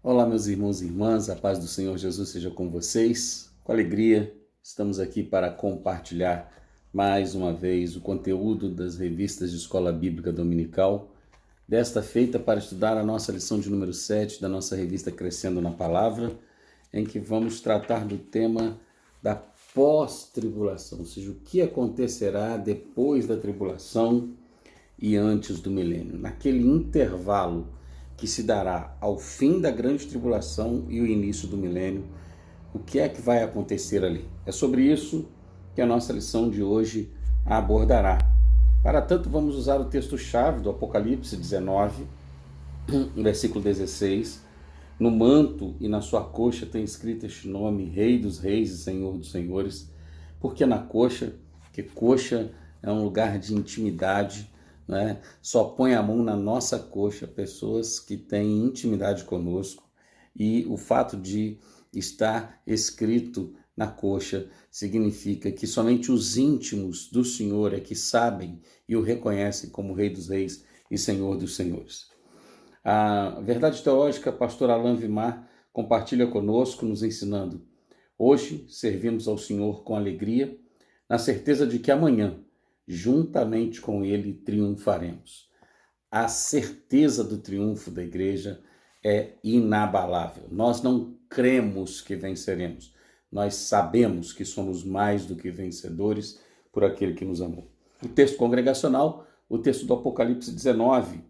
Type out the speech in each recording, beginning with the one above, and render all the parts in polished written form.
Olá, meus irmãos e irmãs, a paz do Senhor Jesus seja com vocês. Com alegria, estamos aqui para compartilhar mais uma vez o conteúdo das revistas de Escola Bíblica Dominical, desta feita para estudar a nossa lição de número 7 da nossa revista Crescendo na Palavra, em que vamos tratar do tema da pós-tribulação, ou seja, o que acontecerá depois da tribulação e antes do milênio, naquele intervalo que se dará ao fim da grande tribulação e o início do milênio. O que é que vai acontecer ali? É sobre isso que a nossa lição de hoje abordará. Para tanto, vamos usar o texto-chave do Apocalipse 19, versículo 16. No manto e na sua coxa tem escrito este nome: Rei dos Reis e Senhor dos Senhores. Porque na coxa, que coxa é um lugar de intimidade, né? Só põe a mão na nossa coxa pessoas que têm intimidade conosco, e o fato de estar escrito na coxa significa que somente os íntimos do Senhor é que sabem e o reconhecem como Rei dos Reis e Senhor dos Senhores. A verdade teológica, pastor Alain Vimar compartilha conosco, nos ensinando: hoje servimos ao Senhor com alegria, na certeza de que amanhã, juntamente com Ele, triunfaremos. A certeza do triunfo da igreja é inabalável. Nós não cremos que venceremos, nós sabemos que somos mais do que vencedores por aquele que nos amou. O texto congregacional, o texto do Apocalipse 19,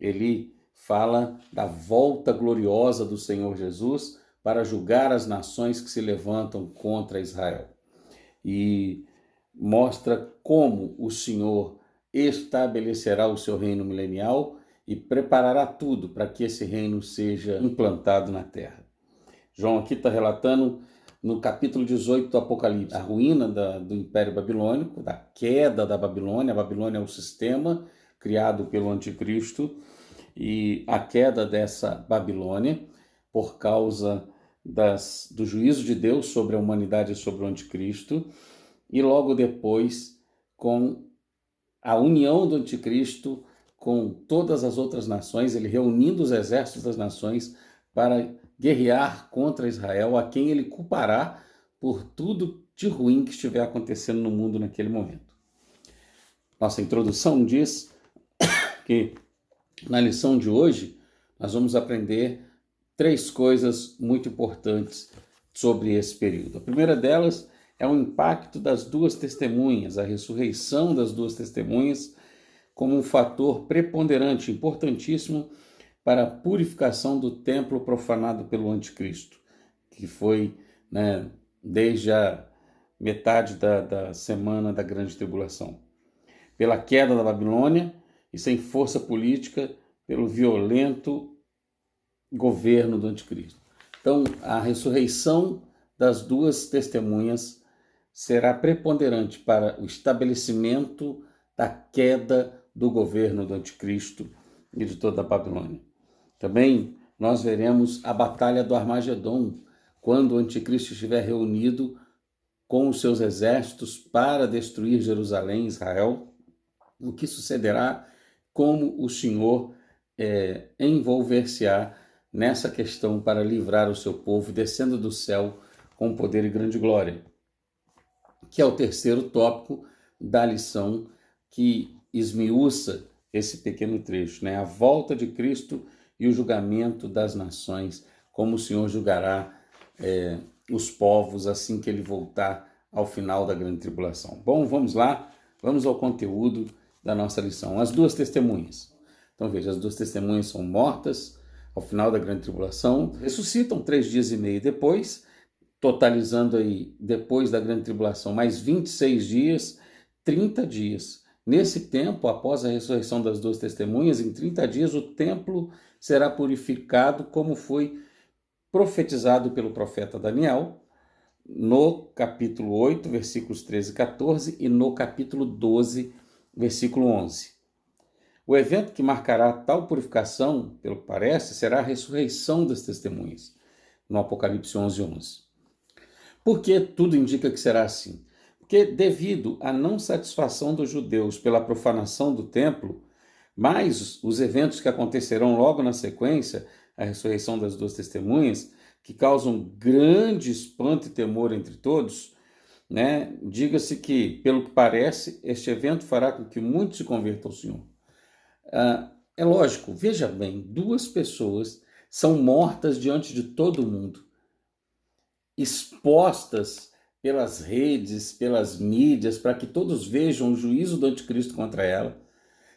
ele fala da volta gloriosa do Senhor Jesus para julgar as nações que se levantam contra Israel. E mostra como o Senhor estabelecerá o seu reino milenial e preparará tudo para que esse reino seja implantado na terra. João aqui está relatando no capítulo 18 do Apocalipse a ruína do Império Babilônico, da queda da Babilônia. A Babilônia é o sistema criado pelo Anticristo, e a queda dessa Babilônia por causa do juízo de Deus sobre a humanidade e sobre o Anticristo, e logo depois com a união do Anticristo com todas as outras nações, ele reunindo os exércitos das nações para guerrear contra Israel, a quem ele culpará por tudo de ruim que estiver acontecendo no mundo naquele momento. Nossa introdução diz que na lição de hoje nós vamos aprender 3 coisas muito importantes sobre esse período. A primeira delas é o impacto das 2 testemunhas, a ressurreição das 2 testemunhas como um fator preponderante, importantíssimo para a purificação do templo profanado pelo Anticristo, que foi, desde a metade da semana da grande tribulação. Pela queda da Babilônia e sem força política, pelo violento governo do Anticristo. Então, a ressurreição das 2 testemunhas será preponderante para o estabelecimento da queda do governo do Anticristo e de toda a Babilônia. Também nós veremos a batalha do Armagedon, quando o Anticristo estiver reunido com os seus exércitos para destruir Jerusalém, Israel, o que sucederá, como o Senhor envolver-se-á nessa questão para livrar o seu povo, descendo do céu com poder e grande glória, que é o terceiro tópico da lição que esmiuça esse pequeno trecho, a volta de Cristo e o julgamento das nações, como o Senhor julgará os povos assim que ele voltar ao final da grande tribulação. Bom, vamos lá, vamos ao conteúdo da nossa lição. As 2 testemunhas. Então veja, as 2 testemunhas são mortas ao final da grande tribulação, ressuscitam 3 dias e meio depois, totalizando aí, depois da grande tribulação, mais 26 dias, 30 dias. Nesse tempo, após a ressurreição das 2 testemunhas, em 30 dias, o templo será purificado, como foi profetizado pelo profeta Daniel, no capítulo 8, versículos 13 e 14, e no capítulo 12, versículo 11. O evento que marcará tal purificação, pelo que parece, será a ressurreição das testemunhas, no Apocalipse 11, 11. Por que tudo indica que será assim? Porque devido à não satisfação dos judeus pela profanação do templo, mais os eventos que acontecerão logo na sequência, a ressurreição das duas testemunhas, que causam grande espanto e temor entre todos, né? Diga-se que, pelo que parece, este evento fará com que muitos se convertam ao Senhor. É lógico, veja bem, duas pessoas são mortas diante de todo mundo, expostas pelas redes, pelas mídias, para que todos vejam o juízo do anticristo contra ela,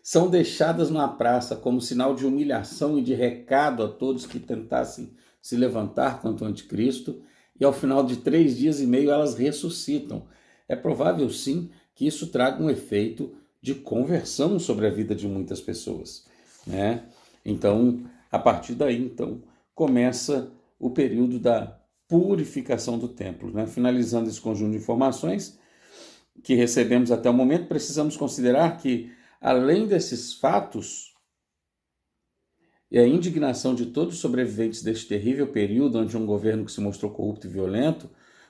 são deixadas numa praça como sinal de humilhação e de recado a todos que tentassem se levantar contra o anticristo, e ao final de 3 dias e meio elas ressuscitam. É provável sim que isso traga um efeito de conversão sobre a vida de muitas pessoas, né? Então, a partir daí, então, começa o período da purificação do templo, né? Finalizando esse conjunto de informações que recebemos até o momento, precisamos considerar que, além desses fatos, e a indignação de todos os sobreviventes deste terrível período, onde um governo que se mostrou corrupto e violento,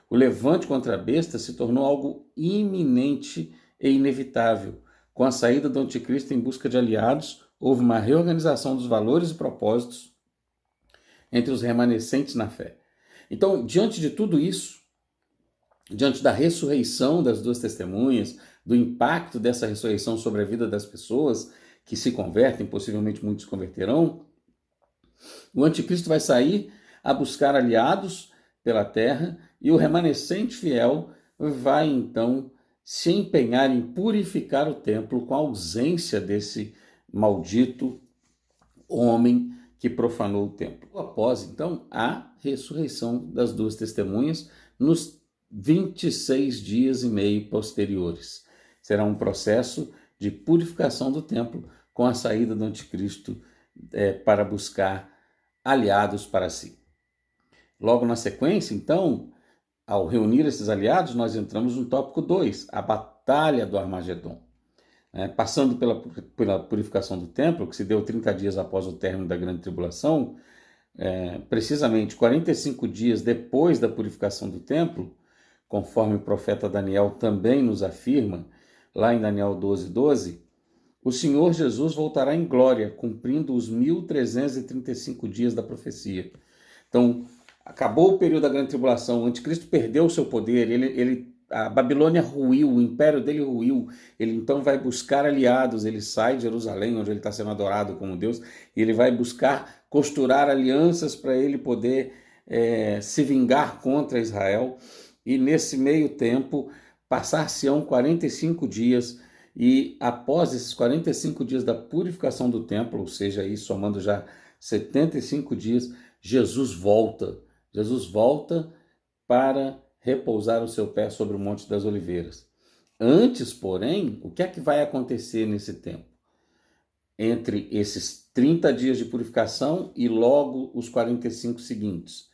o levante contra a besta se tornou algo iminente e inevitável. Com a saída do anticristo em busca de aliados, houve uma reorganização dos valores e propósitos entre os remanescentes na fé. Então, diante de tudo isso, diante da ressurreição das duas testemunhas, do impacto dessa ressurreição sobre a vida das pessoas que se convertem, possivelmente muitos se converterão, o anticristo vai sair a buscar aliados pela terra e o remanescente fiel vai então se empenhar em purificar o templo com a ausência desse maldito homem que profanou o templo. Após então a ressurreição das duas testemunhas nos 26 dias e meio posteriores. Será um processo de purificação do templo com a saída do anticristo para buscar aliados para si. Logo na sequência, então, ao reunir esses aliados, nós entramos no tópico 2, a Batalha do Armagedon. Passando pela purificação do templo, que se deu 30 dias após o término da Grande Tribulação, precisamente 45 dias depois da purificação do templo, conforme o profeta Daniel também nos afirma, lá em Daniel 12:12, o Senhor Jesus voltará em glória, cumprindo os 1335 dias da profecia. Então, acabou o período da Grande Tribulação, o anticristo perdeu o seu poder, a Babilônia ruiu, o império dele ruiu, ele então vai buscar aliados, ele sai de Jerusalém, onde ele está sendo adorado como Deus, e ele vai buscar costurar alianças para ele poder se vingar contra Israel, e nesse meio tempo, passar-se-ão 45 dias, e após esses 45 dias da purificação do templo, ou seja, aí somando já 75 dias, Jesus volta para repousar o seu pé sobre o Monte das Oliveiras. Antes, porém, o que é que vai acontecer nesse tempo? Entre esses 30 dias de purificação e logo os 45 seguintes,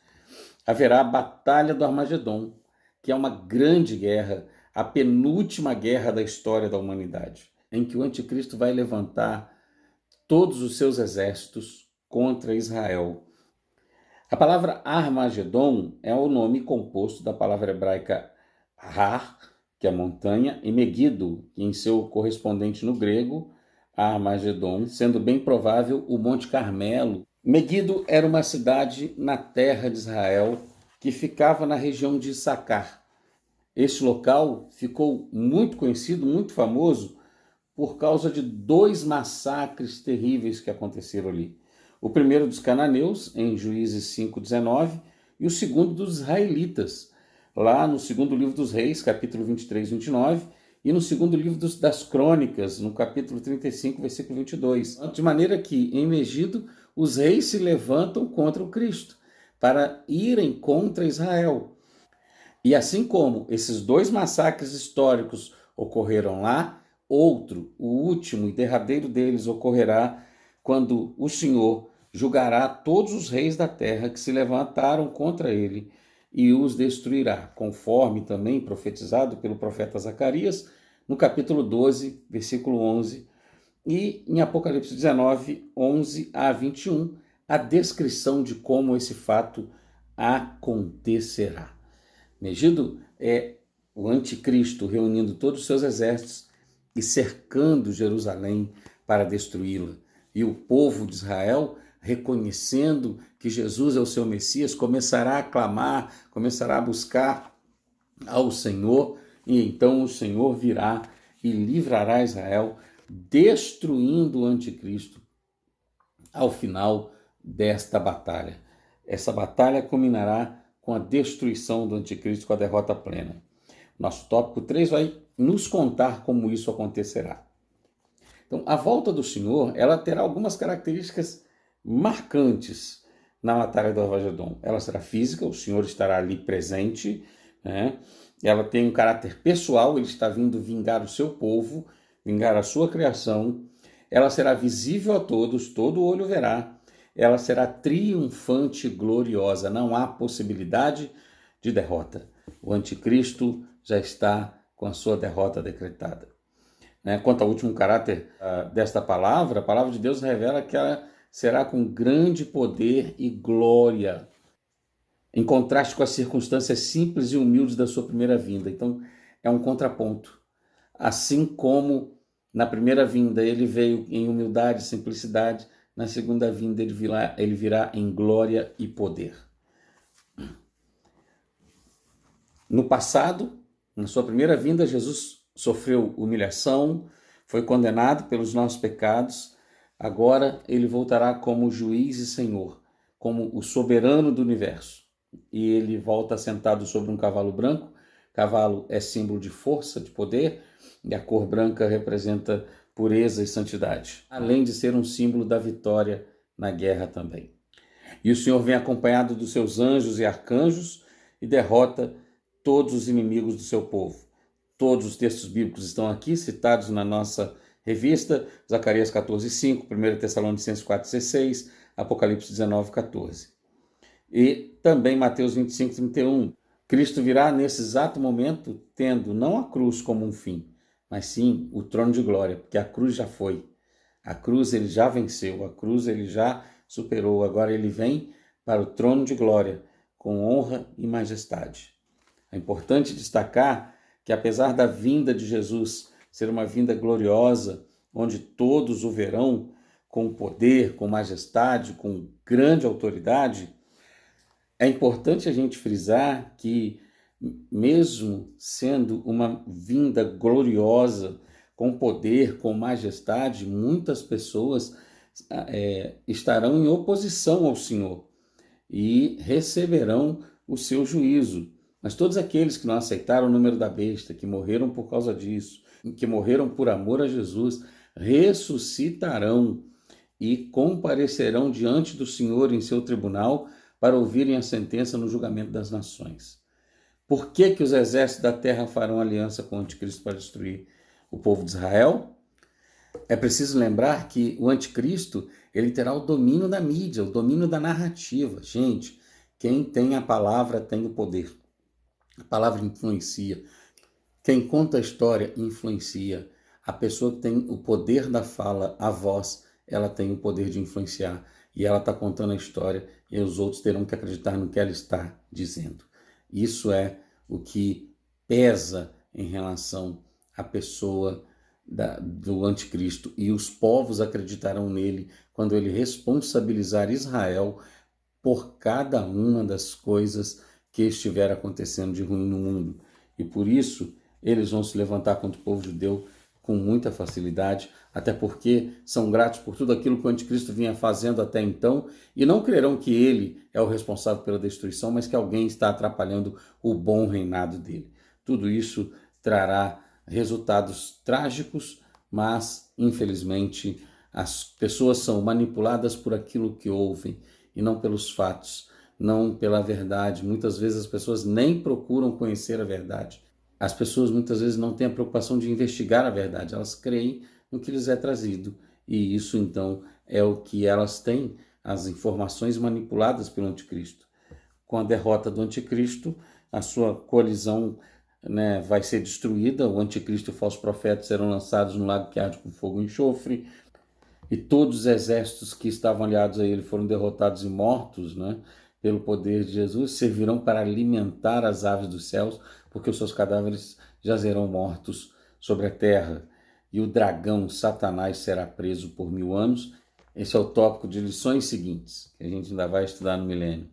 haverá a Batalha do Armagedon, que é uma grande guerra, a penúltima guerra da história da humanidade, em que o anticristo vai levantar todos os seus exércitos contra Israel. A palavra Armagedon é o nome composto da palavra hebraica Har, que é montanha, e Megido, que em seu correspondente no grego, Armagedon, sendo bem provável o Monte Carmelo. Megido era uma cidade na terra de Israel que ficava na região de Issacar. Este local ficou muito conhecido, muito famoso, por causa de 2 massacres terríveis que aconteceram ali. O primeiro dos cananeus, em Juízes 5:19, e o segundo dos israelitas, lá no segundo livro dos Reis, capítulo 23, 29, e no segundo livro das Crônicas, no capítulo 35, versículo 22. De maneira que, em Megido, os reis se levantam contra o Cristo, para irem contra Israel. E assim como esses 2 massacres históricos ocorreram lá, outro, o último e derradeiro deles, ocorrerá quando o Senhor julgará todos os reis da terra que se levantaram contra ele e os destruirá, conforme também profetizado pelo profeta Zacarias, no capítulo 12, versículo 11, e em Apocalipse 19, 11 a 21, a descrição de como esse fato acontecerá. Megido é o anticristo reunindo todos os seus exércitos e cercando Jerusalém para destruí-la. E o povo de Israel reconhecendo que Jesus é o seu Messias, começará a clamar, começará a buscar ao Senhor, e então o Senhor virá e livrará Israel, destruindo o anticristo ao final desta batalha. Essa batalha culminará com a destruição do anticristo, com a derrota plena. Nosso tópico 3 vai nos contar como isso acontecerá. Então, a volta do Senhor, ela terá algumas características marcantes na batalha do Armagedon. Ela será física, o Senhor estará ali presente, né? Ela tem um caráter pessoal, ele está vindo vingar o seu povo, vingar a sua criação. Ela será visível a todos, todo olho verá. Ela será triunfante e gloriosa, não há possibilidade de derrota. O anticristo já está com a sua derrota decretada. Quanto ao último caráter desta palavra, a palavra de Deus revela que ela será com grande poder e glória, em contraste com as circunstâncias simples e humildes da sua primeira vinda. Então, é um contraponto. Assim como na primeira vinda ele veio em humildade e simplicidade, na segunda vinda ele virá em glória e poder. No passado, na sua primeira vinda, Jesus sofreu humilhação, foi condenado pelos nossos pecados. Agora ele voltará como juiz e senhor, como o soberano do universo. E ele volta sentado sobre um cavalo branco. Cavalo é símbolo de força, de poder, e a cor branca representa pureza e santidade, além de ser um símbolo da vitória na guerra também. E o Senhor vem acompanhado dos seus anjos e arcanjos e derrota todos os inimigos do seu povo. Todos os textos bíblicos estão aqui citados na nossa revista, Zacarias 14:5, 1 Tessalonicenses 4:16, Apocalipse 19:14. E também Mateus 25:31. Cristo virá nesse exato momento tendo não a cruz como um fim, mas sim o trono de glória, porque a cruz já foi. A cruz ele já venceu, a cruz ele já superou, agora ele vem para o trono de glória, com honra e majestade. É importante destacar que apesar da vinda de Jesus ser uma vinda gloriosa, onde todos o verão com poder, com majestade, com grande autoridade, é importante a gente frisar que, mesmo sendo uma vinda gloriosa, com poder, com majestade, muitas pessoas estarão em oposição ao Senhor e receberão o seu juízo. Mas todos aqueles que não aceitaram o número da besta, que morreram por causa disso, que morreram por amor a Jesus, ressuscitarão e comparecerão diante do Senhor em seu tribunal para ouvirem a sentença no julgamento das nações. Por que os exércitos da terra farão aliança com o anticristo para destruir o povo de Israel? É preciso lembrar que o anticristo ele terá o domínio da mídia, o domínio da narrativa. Gente, quem tem a palavra tem o poder. A palavra influencia. Quem conta a história influencia. A pessoa que tem o poder da fala, a voz, ela tem o poder de influenciar. E ela está contando a história e os outros terão que acreditar no que ela está dizendo. Isso é o que pesa em relação à pessoa do anticristo. E os povos acreditarão nele quando ele responsabilizar Israel por cada uma das coisas que estiver acontecendo de ruim no mundo. E por isso eles vão se levantar contra o povo judeu com muita facilidade, até porque são gratos por tudo aquilo que o anticristo vinha fazendo até então e não crerão que ele é o responsável pela destruição, mas que alguém está atrapalhando o bom reinado dele. Tudo isso trará resultados trágicos, mas infelizmente as pessoas são manipuladas por aquilo que ouvem e não pelos fatos, não pela verdade. Muitas vezes as pessoas nem procuram conhecer a verdade. As pessoas muitas vezes não têm a preocupação de investigar a verdade, elas creem no que lhes é trazido. E isso então é o que elas têm, as informações manipuladas pelo anticristo. Com a derrota do anticristo, a sua coalizão vai ser destruída, o anticristo e o falso profeta serão lançados no lago que arde com fogo e enxofre, e todos os exércitos que estavam aliados a ele foram derrotados e mortos, pelo poder de Jesus, servirão para alimentar as aves dos céus, porque os seus cadáveres jazerão mortos sobre a terra. E o dragão, Satanás, será preso por 1000 anos, Esse é o tópico de lições seguintes, que a gente ainda vai estudar no milênio.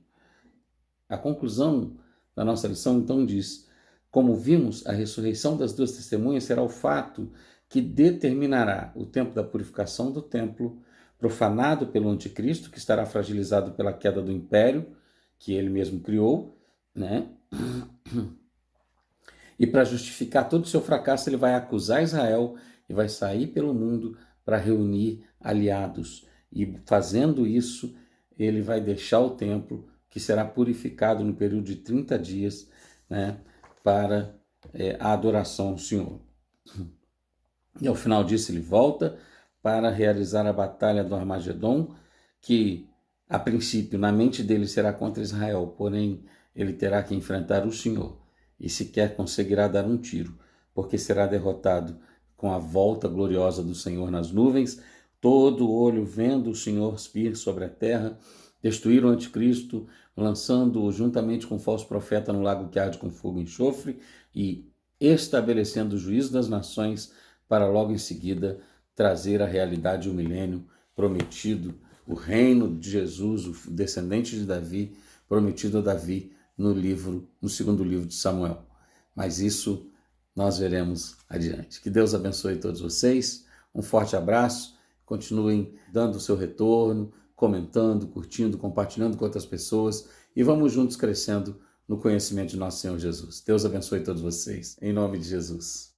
A conclusão da nossa lição, então, diz: como vimos, a ressurreição das duas testemunhas será o fato que determinará o tempo da purificação do templo, profanado pelo anticristo, que estará fragilizado pela queda do império, que ele mesmo criou, né? E para justificar todo o seu fracasso, ele vai acusar Israel e vai sair pelo mundo para reunir aliados. E fazendo isso, ele vai deixar o templo, que será purificado no período de 30 dias, né, para a adoração ao Senhor. E ao final disso ele volta para realizar a batalha do Armagedon, que a princípio na mente dele será contra Israel, porém ele terá que enfrentar o Senhor e sequer conseguirá dar um tiro, porque será derrotado com a volta gloriosa do Senhor nas nuvens, todo olho vendo o Senhor vir sobre a terra, destruir o anticristo, lançando-o juntamente com o falso profeta no lago que arde com fogo e enxofre e estabelecendo o juízo das nações para logo em seguida trazer a realidade o milênio prometido, o reino de Jesus, o descendente de Davi, prometido a Davi no segundo livro de Samuel. Mas isso nós veremos adiante. Que Deus abençoe todos vocês. Um forte abraço. Continuem dando o seu retorno, comentando, curtindo, compartilhando com outras pessoas e vamos juntos crescendo no conhecimento de nosso Senhor Jesus. Deus abençoe todos vocês. Em nome de Jesus.